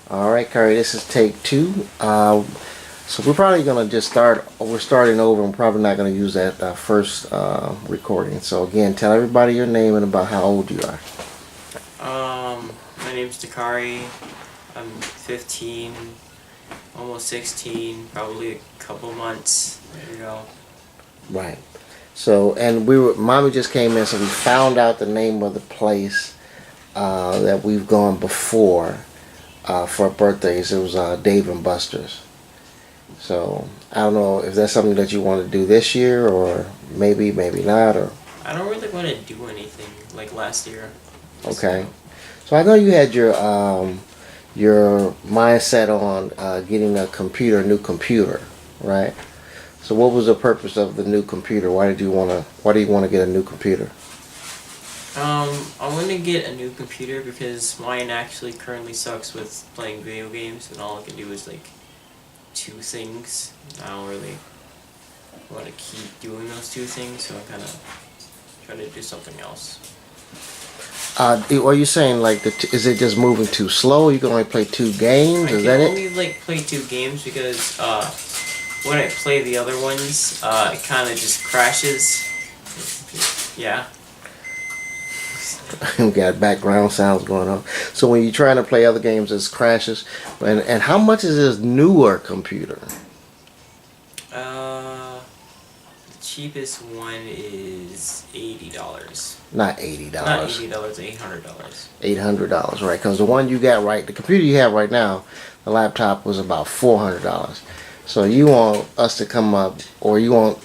All right, Curry, this is take two. So we're probably gonna just start. We're starting over. I'm probably not gonna use that first recording. So again, tell everybody your name and about how old you are. My name's Dakhari. I'm 15, almost 16, probably a couple months. There you go. Right. So, and Mommy just came in, so we found out the name of the place that we've gone before for birthdays. It was Dave and Buster's. So I don't know if that's something that you want to do this year, or maybe not, or I don't really want to do anything like last year. okay. So I know you had your mindset on getting a new computer, right? So what was the purpose of the new computer? Why do you want to get a new computer? I want to get a new computer because mine actually currently sucks with playing video games, and all I can do is like two things. I don't really want to keep doing those two things, so I'm kind of trying to do something else. Are you saying like is it just moving too slow? You can only play two games? Is that I it? can only like play two games because when I play the other ones, it kind of just crashes. Yeah. We got background sounds going on. So when you're trying to play other games, it crashes. And how much is this newer computer? The cheapest one is $80. Not $80. Not $80, $800. $800, right? Because the one you got the computer you have right now, the laptop was about $400. So you want us to come up, or you want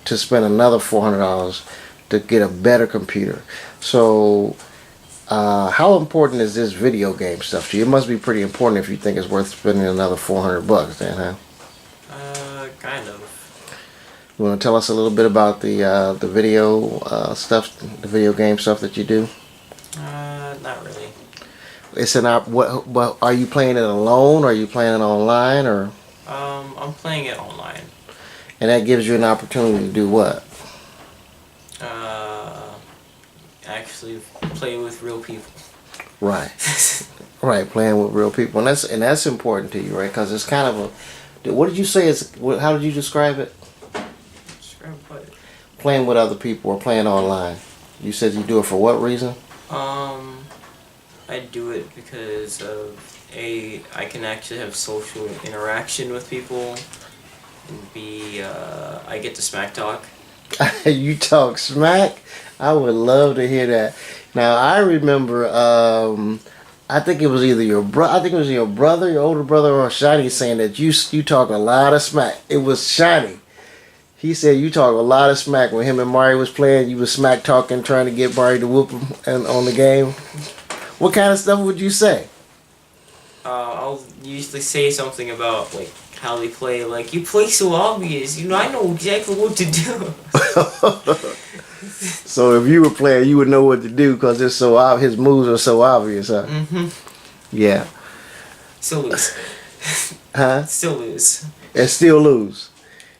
to spend another $400 to get a better computer. So how important is this video game stuff to you? It must be pretty important if you think it's worth spending another $400 then, huh? Kind of. You want to tell us a little bit about the video stuff, the video game stuff that you do? Not really. It's what are you playing it alone? Or are you playing it online, or? I'm playing it online. And that gives you an opportunity to do what? Actually play with real people. Right. Right, playing with real people, and that's important to you, right? Because it's kind of a. What did you say? How did you describe it? Describe what? Playing with other people or playing online. You said you do it for what reason? I do it because I can actually have social interaction with people, and B, I get to smack talk. You talk smack? I would love to hear that. Now I remember, I think it was either your brother, your older brother, or Shiny saying that you talk a lot of smack. It was Shiny. He said you talk a lot of smack when him and Mario was playing. You was smack talking, trying to get Mario to whoop him on the game. What kind of stuff would you say? I'll usually say something about like how they play. Like, you play so obvious. I know exactly what to do. So if you were playing, you would know what to do because it's so his moves are so obvious, huh? Mm-hmm. Yeah. Still lose. Huh? Still lose. And still lose.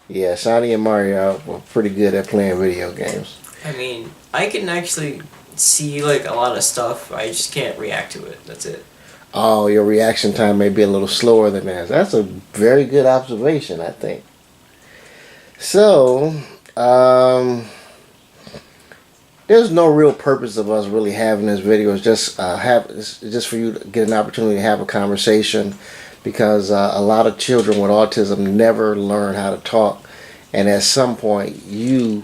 Yeah, Shiny and Mario are pretty good at playing video games. I mean, I can actually see like a lot of stuff. I just can't react to it. That's it. Oh, your reaction time may be a little slower than theirs. That's a very good observation, I think. So, there's no real purpose of us really having this video. It's just for you to get an opportunity to have a conversation, because a lot of children with autism never learn how to talk, and at some point you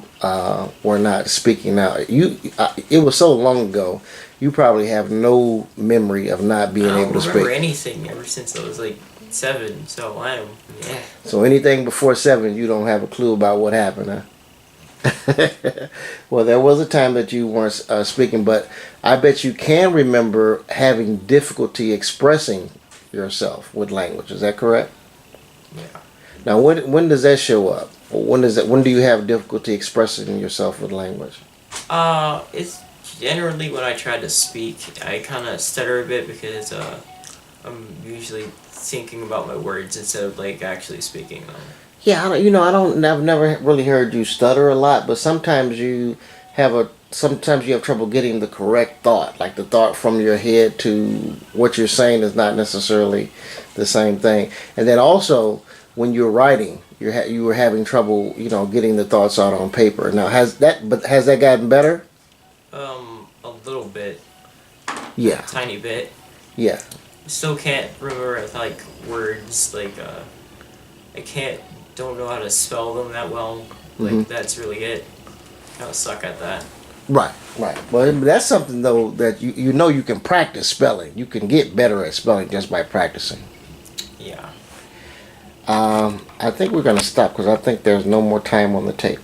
were not speaking out. It was so long ago. You probably have no memory of not being able to speak. I don't remember anything ever since I was like 7. So yeah. So anything before 7, you don't have a clue about what happened, huh? Well, there was a time that you weren't speaking, but I bet you can remember having difficulty expressing yourself with language. Is that correct? Yeah. Now, when does that show up? When do you have difficulty expressing yourself with language? It's generally when I try to speak. I kind of stutter a bit because I'm usually thinking about my words instead of like actually speaking them. Yeah, I've never really heard you stutter a lot, but sometimes you have sometimes you have trouble getting the correct thought. Like the thought from your head to what you're saying is not necessarily the same thing. And then also when you're writing, you were having trouble, getting the thoughts out on paper. Now has that gotten better? A little bit, Yeah. tiny bit. Yeah. Still can't remember like words like don't know how to spell them that well. Like that's really it. Kind of suck at that. Right. Well, that's something though that you can practice spelling. You can get better at spelling just by practicing. Yeah. I think we're gonna stop because I think there's no more time on the tape.